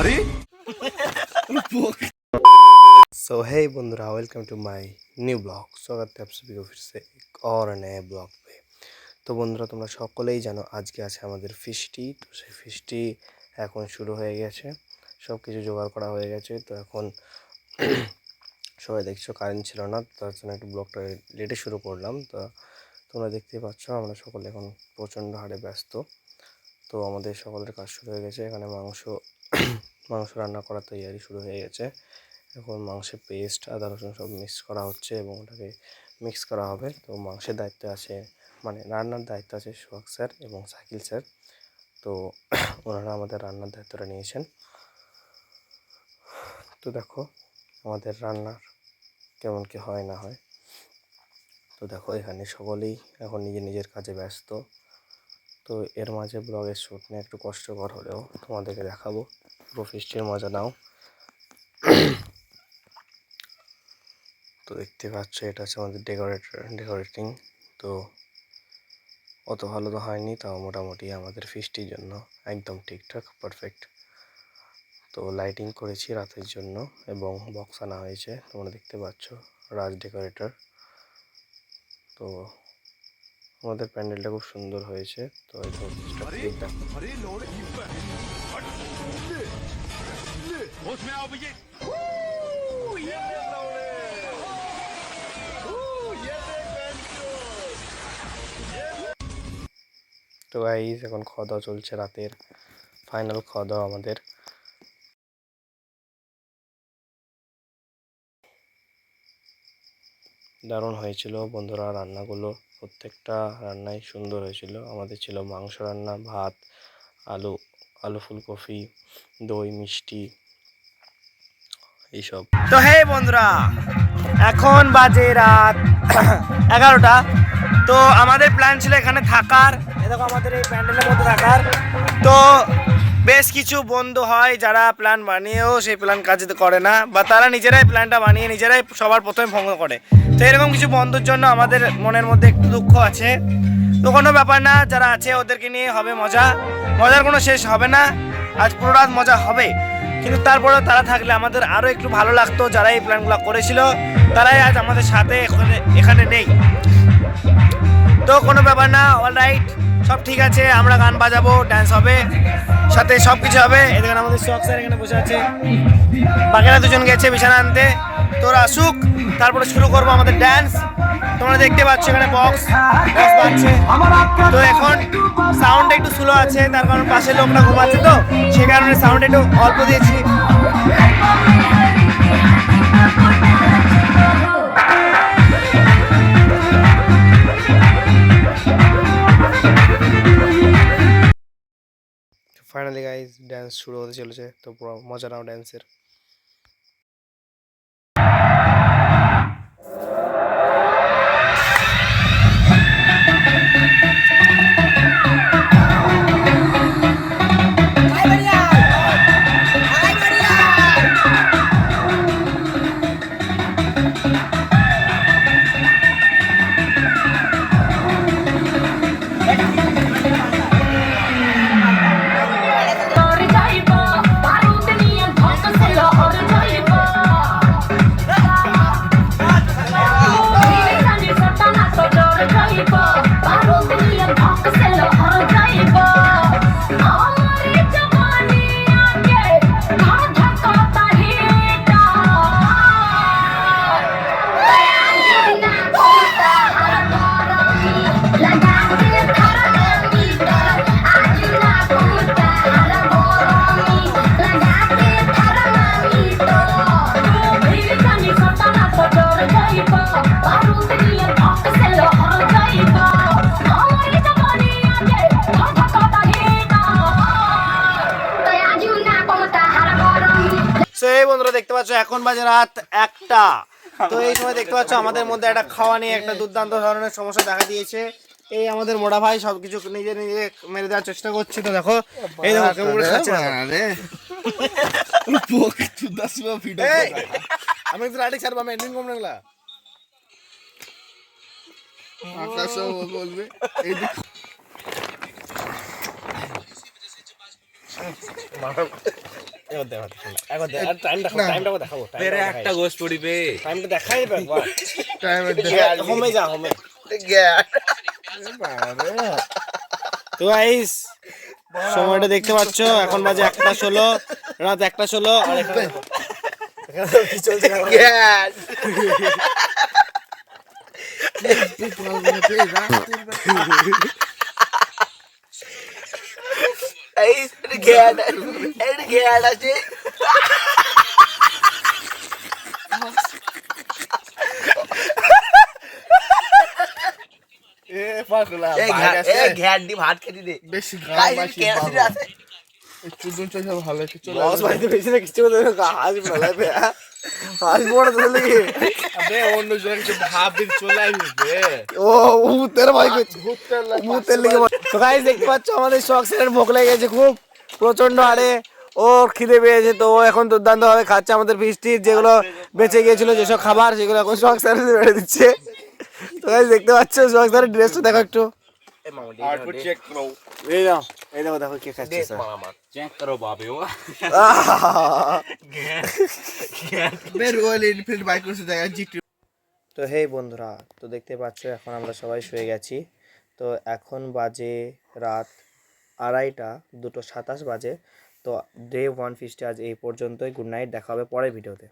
सो hey बंधुरा welcome to my new blog. स्वागत है आप सभी को फिर से एक और नए ब्लॉग पे। तो বন্ধুরা তোমরা সকলেই জানো আজকে আছে আমাদের ফিস্টি। তো সেই ফিস্টি এখন শুরু হয়ে গেছে, সব কিছু জোগাড় করা হয়ে গেছে। তো এখন সবাই দেখছো কারেন্ট ছিল না, তার জন্য একটু ব্লগটা লেটে শুরু করলাম। তো তোমরা দেখতেই পাচ্ছ আমরা সকলে এখন প্রচণ্ড হারে ব্যস্ত। তো আমাদের সকলের কাজ শুরু হয়ে গেছে। এখানে মাংস রান্না করার তৈরি শুরু হয়ে গেছে। এখন মাংসের পেস্ট আদা রসুন সব মিক্স করা হচ্ছে এবং ওটাকে মিক্স করা হবে। তো মাংসের দায়িত্ব আছে, মানে রান্নার দায়িত্ব আছে সোহাগ স্যার এবং সাকিল স্যার। তো ওনারা আমাদের রান্নার দায়িত্বটা নিয়েছেন। তো দেখো আমাদের রান্নার কেমন কি হয় না হয়। তো দেখো এখানে সকলেই এখন নিজের কাজে ব্যস্ত। তো এর মাঝে ব্লগের শ্যুট নিয়ে একটু কষ্টকর হলেও তোমাদেরকে দেখাবো, পুরো ফিস্টের মজা নাও। তো দেখতে পাচ্ছ এটা হচ্ছে আমাদের ডেকোরেটিং। তো অত ভালো তো হয়নি, তাও মোটামুটি আমাদের ফিস্টির জন্য একদম ঠিকঠাক পারফেক্ট। তো লাইটিং করেছি রাতের জন্য এবং বক্স আনা হয়েছে, তোমরা দেখতে পাচ্ছ রাজ ডেকোরেটর। তো আমাদের প্যান্ডেলটা খুব সুন্দর হয়েছে। তো তো গাইস এখন খাওয়া দাওয়া চলছে, রাতের ফাইনাল খাওয়া দাওয়া আমাদের। দারুণ হয়েছিল বন্ধুরা রান্নাগুলো, প্রত্যেকটা রান্নাই সুন্দর হয়েছিল। আমাদের ছিল মাংস রান্না, ভাত, আলু ফুলকপি, দই, মিষ্টি এইসব। তো হে বন্ধুরা এখন বাজে রাত 11টা। তো আমাদের প্ল্যান ছিল এখানে থাকার, দেখো আমাদের এই প্যান্ডেলের মধ্যে থাকার। তো বেশ কিছু বন্ধু হয় যারা প্ল্যান বানিয়েও সেই প্ল্যান কাজে করে না, বা তারা নিজেরাই প্ল্যানটা বানিয়ে নিজেরাই সবার প্রথমে ভঙ্গ করে। তো এরকম কিছু বন্ধুর জন্য আমাদের মনের মধ্যে একটু দুঃখ আছে। তো কোনো ব্যাপার না, যারা আছে ওদেরকে নিয়ে হবে মজা, মজার কোনো শেষ হবে না। আজ পুরো রাত মজা হবে, কিন্তু তারপরেও তারা থাকলে আমাদের আরও একটু ভালো লাগতো। যারা এই প্ল্যানগুলো করেছিল তারাই আজ আমাদের সাথে এখানে নেই। তো কোনো ব্যাপার না, অলরাইট, সব ঠিক আছে। আমরা গান বাজাবো, ডান্স হবে, সাথে সব কিছু হবে। এখানে আমাদের সোহাগ স্যার এখানে বসে আছে, বাকিরা দুজন গেছে বিছানা আনতে। তোরা আসুক, তারপরে শুরু করবো আমাদের ডান্স। তোমরা দেখতে পাচ্ছ এখানে বক্স বাজছে। তো এখন সাউন্ডটা একটু স্লো আছে, তার কারণ পাশে লোকটা ঘুমাচ্ছে, তো সে কারণে সাউন্ড একটু অল্প দিয়েছি। ফাইনালি গাইস ডান্স শুরু হতে চলেছে, তো পুরো মজা নাও ডান্সের। বন্ধুরা দেখতে পাচ্ছ এখন বাজে রাত 1টা। তো এই সময় দেখতে পাচ্ছ আমাদের মধ্যে একটা খাওয়া নিয়ে একটা দুর্দান্ত ধরনের সমস্যা দেখা দিয়েছে। এই আমাদের মোটা ভাই সবকিছু নিজে মেরে দেওয়ার চেষ্টা করছে। তো দেখো এই দেখো কেমন করে খাচ্ছে। আমি তো রাইডিং ছাড়বো, আমি এন্ডিং করব না। আকাশ বলবে এই দেখো একটা গোশ পড়িবে টাইমটা দেখাই দেবে একবার টাইমের হোমে যা হোমে তো গাইস সময়টা দেখতে পাচ্ছ এখন বাজে 1:16 রাত 1:16 আর এখানে কি চলছে ভাত খেতে দে বেশি চুদুন চোখে ভালো একটু চলে বস বাড়িতে বেশি না কিছু হাঁস ফেলাবে হাঁস বড় ধরে লেগে আবে অন্য জায়গায় কিছু ভাবি চলে আসবে ও ভূতের ভয় করছে ভূতের লেগে তো গাইস দেখতে পাচ্ছ আমাদের শখসের ভোগ লেগে গেছে খুব প্রচন্ড হারে ও খিদে পেয়েছে তো ও এখন দুর্দান্ত ভাবে খাচ্ছে আমাদের ফিস্টির যেগুলো বেঁচে গিয়েছিল যেসব খাবার সেগুলো এখন শখসের বেড়ে দিচ্ছে তো গাইস দেখতে পাচ্ছ শখসের ড্রেসটা দেখো একটু আউটপুট চেক করো এই দাও এই দেখো দেখো কি খাচ্ছে স্যার চেক করো বাবে ও বের রয়্যাল এনফিল্ড বাইক করছে জায়গা জিটি তো হে বন্ধুরা তো দেখতে পাচ্ছ এখন আমরা সবাই শুয়ে গেছি তো এখন বাজে রাত 2:30 2:27 বাজে তো ডে 1 ফিস্টে আজ এই পর্যন্তই গুড নাইট দেখা হবে পরের ভিডিওতে